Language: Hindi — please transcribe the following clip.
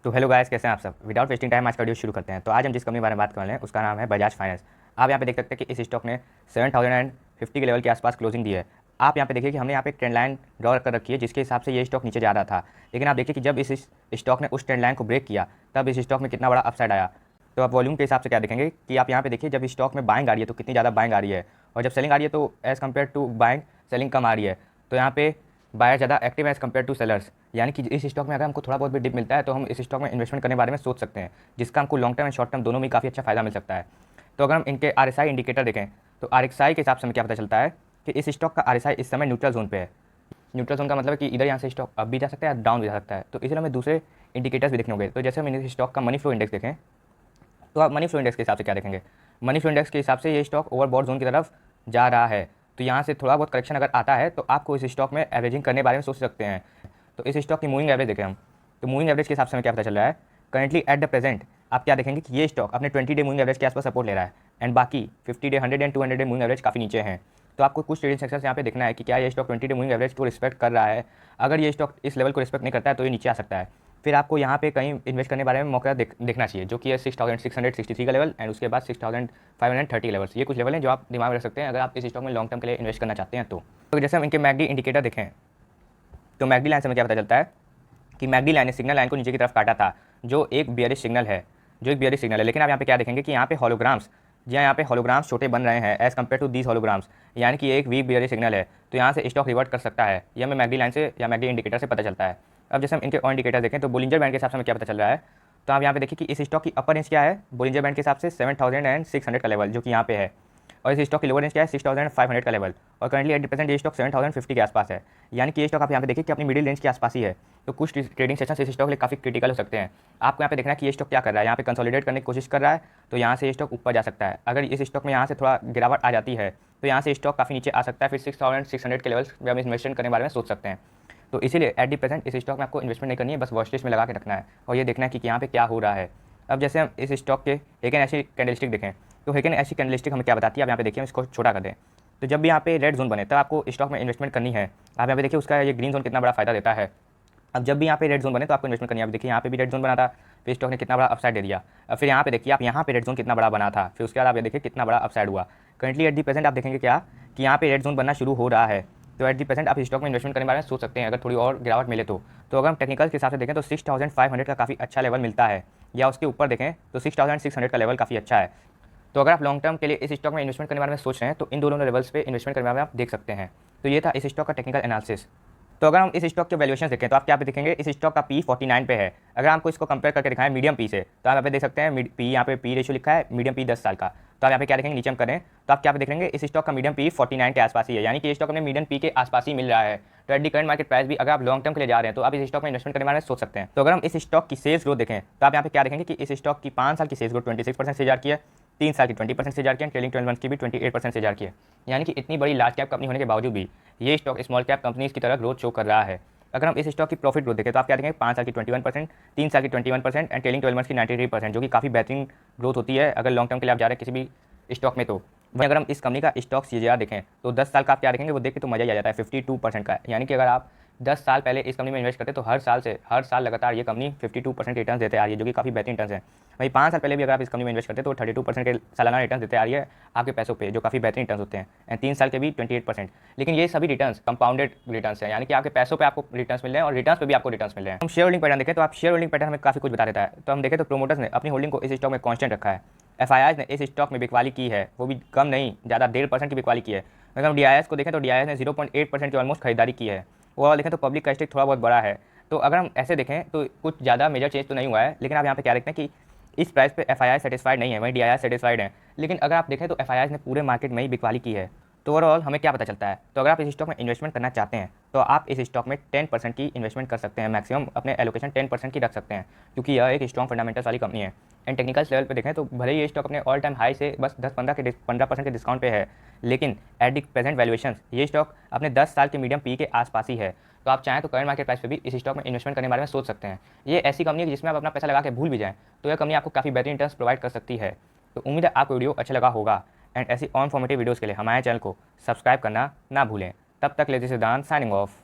तो हेलो गाइस, कैसे हैं आप सब। विदाउट वेस्टिंग टाइम आज का वीडियो शुरू करते हैं। तो आज हम जिस कंपनी के बारे में बात कर रहे हैं उसका नाम है बजाज फाइनेंस। आप यहाँ पे देख सकते हैं कि इस स्टॉक ने 7050 के लेवल के आसपास क्लोजिंग दी है। आप यहाँ पे देखिए कि हमने यहाँ पे एक ट्रेंड लाइन ड्रॉ कर रखी है जिसके हिसाब से ये स्टॉक नीचे जा रहा था। लेकिन आप देखिए कि जब इस स्टॉक ने उस ट्रेंड लाइन को ब्रेक किया तब इस स्टॉक में कितना बड़ा अपसाइड आया। तो आप वॉल्यूम के हिसाब से क्या देखेंगे कि आप यहाँ पे देखिए जब स्टॉक में बाइंग आ रही है तो कितनी ज़्यादा बाइंग आ रही है, और जब सेलिंग आ रही है तो as compare to buying selling कम आ रही है। तो यहाँ पे बायर ज़्यादा एक्टिव है एज़ कम्पेयर टू सेलर्स। यानी कि इस स्टॉक में अगर हमको थोड़ा बहुत भी डिप मिलता है तो हम इस स्टॉक में इन्वेस्टमेंट करने के बारे में सोच सकते हैं, जिसका हमको long term and short term दोनों में काफ़ी अच्छा फायदा मिल सकता है। तो अगर हम इनके RSI इंडिकेटर देखें तो RSI के हिसाब से हमें क्या पता चलता है कि इस स्टॉक का RSI इस समय न्यूट्रल जोन पे है। न्यूट्रल जोन का मतलब है कि इधर यहाँ से स्टॉक अप भी जा सकता है या डाउन भी जा सकता है। तो इसलिए हमें दूसरे इंडिकेटर्स भी देखने होंगे। तो जैसे हम इस स्टॉक का मनी फ्लो इंडेक्स देखें तो आप मनी फ्लो इंडेक्स के हिसाब से क्या देखेंगे। मनी फ्लो इंडेक्स के हिसाब से ये स्टॉक ओवरबॉट जोन की तरफ जा रहा है। तो यहाँ से थोड़ा बहुत करेक्शन अगर आता है तो आपको इस स्टॉक में एवरेजिंग करने के बारे में सोच सकते हैं। तो इस स्टॉक की मूविंग एवरेज देखें हम, तो मूविंग एवरेज के हिसाब से हमें क्या पता चल रहा है। करंटली एट द प्रेजेंट आप क्या देखेंगे कि ये स्टॉक अपने 20 डे मूविंग एवरेज के आसपास सपोर्ट ले रहा है, एंड बाकी 50 day, 100 and 200 day moving average काफ़ी नीचे हैं। तो आपको कुछ ट्रेडिंग सेक्शंस यहाँ पे देखना है कि क्या ये स्टॉक 20 डे मूविंग एवरेज को रिस्पेक्ट कर रहा है। अगर ये स्टॉक इस लेवल को रिस्पेक्ट नहीं करता है तो ये नीचे आ सकता है। फिर आपको यहाँ पे कहीं इन्वेस्ट करने के बारे में मौका देखना चाहिए, जो कि है 6663 का लेवल, एंड उसके बाद 6530 लेवल्स। ये कुछ लेवल हैं जो आप दिमाग में रख सकते हैं अगर आप इस स्टॉक में लॉन्ग टर्म के लिए इन्वेस्ट करना चाहते हैं। तो जैसे हम इनके मैकडी इंडिकेटर देखें तो मैकडी लाइन से हमें क्या पता चलता है कि मैकडी लाइन ने सिग्नल लाइन को नीचे की तरफ काटा था, जो एक बियरिश सिग्नल है, लेकिन आप यहाँ पे क्या देखेंगे कि यहाँ पे हॉलोग्राम्स, जी हाँ, यहाँ पे हॉलोग्राम्स छोटे बन रहे हैं एज़ कम्पेयर टू दीज हॉलोग्राम्स। यानी कि एक वीक बियरिश सिग्नल है, तो यहाँ से स्टॉक रिवर्ट कर सकता है। यह हमें मैकडी लाइन से या मैकडी इंडिकेटर से पता चलता है। अब जैसे हम इनके और इंडिकेटर देखें तो बोलिंजर बैंड के हिसाब से हमें क्या पता चल रहा है। तो आप यहाँ पे देखिए कि इस स्टॉक की अपर रेंज क्या है बोलिंजर बैंड के हिसाब से 7600 का लेवल, जो कि यहाँ पे है, और इस स्टॉक की लोअर रेंज क्या है 6500 का लेवल, और करंटली 80% ये स्टॉक 7050 के आसपास है। यानी कि ये स्टॉक आप यहाँ पे देखिए कि अपनी मिडिल रेंज के आसपास ही है। तो कुछ ट्रेडिंग सेशन इस स्टॉक के लिए काफ़ी क्रिटिकल हो सकते हैं। आपको यहाँ पे देखना है कि ये स्टॉक क्या कर रहा है। यहाँ पे कंसोलिडेट करने की कोशिश कर रहा है तो यहाँ से ये स्टॉक ऊपर जा सकता है। अगर इस स्टॉक में यहाँ से थोड़ा गिरावट आ जाती है तो यहाँ से स्टॉक काफ़ी नीचे आ सकता है। फिर 6600 के लेवल्स पे हम इन्वेस्टमेंट करने के बारे में सोच सकते हैं। तो इसीलिए एट दी प्रेजेंट इस स्टॉक में आपको इन्वेस्टमेंट नहीं करनी है, बस वॉच लिस्ट में लगा के रखना है और ये देखना है कि यहाँ पे क्या हो रहा है। अब जैसे हम इस स्टॉक के हेगन ऐसी कैंडलस्टिक देखें तो हेगन ऐसी कैंडलस्टिक हमें क्या बताती है। आप यहाँ पे देखिए, हम इसको छोटा कर दें तो जब भी यहाँ पे रेड जोन बने तब आपको स्टॉक में इन्वेस्टमेंट करनी है। आप यहाँ पे देखिए उसका ये ग्रीन जोन कितना बड़ा फायदा देता है। अब जब भी यहाँ पे रेड जोन बने तो आपको इन्वेस्टमेंट करनी है। अब देखिए यहाँ पे भी रेड जोन बना था, फिर स्टॉक ने कितना बड़ा अपसाइड दे दिया। अब फिर यहाँ पे देखिए आप यहाँ पे रेड जोन कितना बड़ा बना था, फिर उसके बाद आप ये देखिए कितना बड़ा अपसाइड हुआ। करंटली एट दी प्रेजेंट आप देखेंगे क्या कि यहाँ पे रेड जोन बनना शुरू हो रहा है। तो एट दी प्रेजेंट आप स्टॉक में इन्वेस्टमेंट करने के बारे में सोच सकते हैं अगर थोड़ी और गिरावट मिले तो। अगर हम टेक्निकल के हिसाब से देखें तो 6500 का काफ़ी अच्छा लेवल मिलता है, या उसके ऊपर देखें तो 6600 का लेवल काफ़ी अच्छा है। तो अगर आप लॉन्ग टर्म के लिए इस स्टॉक में इन्वेस्टमेंट करने के बारे में सोच रहे हैं तो इन दोनों लेवल्स पे इन्वेस्टमेंट करने के बारे में आप देख सकते हैं। तो ये था इस स्टॉक का टेक्निकल एनालिसिस। तो अगर हम इस स्टॉक के वैल्यूएशन देखें तो आप क्या पे देखेंगे, इस स्टॉक का पी 49 पे है। अगर आपको इसको कंपेयर करके दिखाएं मीडियम पी से तो आप यहाँ पे देख सकते हैं पी, यहाँ पे पी रेशियो लिखा है मीडियम पी 10 साल का। तो आप यहाँ पे क्या देखेंगे, नीचे हम करें तो आप क्या पे देखेंगे इस स्टॉक का मीडियम पी 49 के आसपास ही है। यानी कि स्टॉक अपने मीडियम पी के आसपास ही मिल रहा है। तो at the current market price भी अगर आप लॉन्ग टर्म के लिए जा रहे हैं तो आप इस स्टॉक में इन्वेस्टमेंट करने के बारे में सोच सकते हैं। तो अगर हम इस स्टॉक की सेल्स ग्रोथ देखें तो आप यहाँ पे क्या देखेंगे कि इस स्टॉक की 5 साल की सेल्स ग्रोथ 26% से की है, 3 साल की 20% से की है, ट्रेलिंग 12 मंथ की भी 28% से की है। यानी कि इतनी बड़ी लार्ज कैप कंपनी होने के बावजूद भी ये स्टॉक स्मॉल कैप कंपनीज की तरह ग्रोथ शो कर रहा है। अगर हम इस स्टॉक की प्रॉफिट ग्रोथ देखें तो आप क्या देखेंगे 5 साल की 21%, 3 साल की 21% एंड ट्रेलिंग 12 मंथ्स की 93%, जो कि काफ़ी बेहतरीन ग्रोथ होती है अगर लॉन्ग टर्म के लिए आप जा रहे हैं किसी भी स्टॉक में। तो वहीं अगर हम इस कंपनी का स्टॉक CAGR देखें तो 10 साल का आप क्या देखेंगे वो देख के तो मजा ही आ जाता है, 52% का है। यानी कि अगर आप 10 साल पहले इस कंपनी में इन्वेस्ट करते तो हर साल लगातार ये कंपनी 52% रिटर्न देते आ रही है, जो कि काफ़ी बेहतरीन रिटर्न है। वहीं 5 साल पहले भी अगर आप इस कंपनी में इन्वेस्ट करते तो 32% के सालाना रिटर्न देते आ रही है आपके पैसों पे, जो काफ़ी बेहतरीन रिटर्न होते हैं, एंड 3 साल के भी 28%। लेकिन ये सभी रिटर्न कंपाउंडेड रिटर्न है, यानी कि आपके पैसों पे आपको रिटर्न मिल रहे हैं और रिटर्न पे भी आपको रिटर्न मिल रहे हैं। हम शेयर होल्डिंग पैटर्न देखें तो आप शेयर होल्डिंग पैटर्न हमें काफ़ी कुछ बता देता है। तो हम देखें तो प्रोमोटर्स ने अपनी होल्डिंग को इस स्टॉक में कॉन्स्टेंट रखा है। FIIs ने इस स्टॉक में बिकवाली की है, वो भी कम नहीं, ज़्यादा 1.5% की बिकवाली की है। अगर हम DIS को देखें तो DIS ने 0.8% की ऑलमोस्ट खरीदारी की है। ओवरऑल देखें तो पब्लिक का स्टेक थोड़ा बहुत बड़ा है। तो अगर हम ऐसे देखें तो कुछ ज़्यादा मेजर चेंज तो नहीं हुआ है, लेकिन आप यहाँ पे क्या देखते हैं कि इस प्राइस पे FII सेटिस्फाइड नहीं है, वहीं DIS सेटिस्फाइड है। लेकिन अगर आप देखें तो FIIs ने पूरे मार्केट में ही बिकवाली की है। तो ओवरऑल हमें क्या पता चलता है, तो अगर आप इस स्टॉक में इन्वेस्टमेंट करना चाहते हैं तो आप इस स्टॉक में 10% की इन्वेस्टमेंट कर सकते हैं, मैक्सिमम अपने एलोकेशन 10% की रख सकते हैं, क्योंकि यह एक स्ट्रॉन्ग फंडामेंटल्स वाली कंपनी है। एंड टेक्निकल लेवल पे देखें तो भले ही ये स्टॉक अपने ऑल टाइम हाई से बस 15% के डिस्काउंट पे है, लेकिन एट द प्रेजेंट वैल्यूएशन ये स्टॉक अपने 10 साल के मीडियम पी के आसपास ही है। तो आप चाहें तो करंट मार्केट प्राइस पे भी इस स्टॉक में इन्वेस्टमेंट करने के बारे में सोच सकते हैं। ये ऐसी कंपनी है जिसमें आप अपना पैसा लगा के भूल भी जाएं तो यह कंपनी आपको काफ़ी बेहतरीन रिटर्न्स प्रोवाइड कर सकती है। तो उम्मीद है आपको वीडियो अच्छा लगा होगा, एंड ऐसी ऑन इन्फॉर्मेटिव वीडियोज़ के लिए हमारे चैनल को सब्सक्राइब करना ना भूलें। तब तक ले, दिस इज दान साइनिंग ऑफ।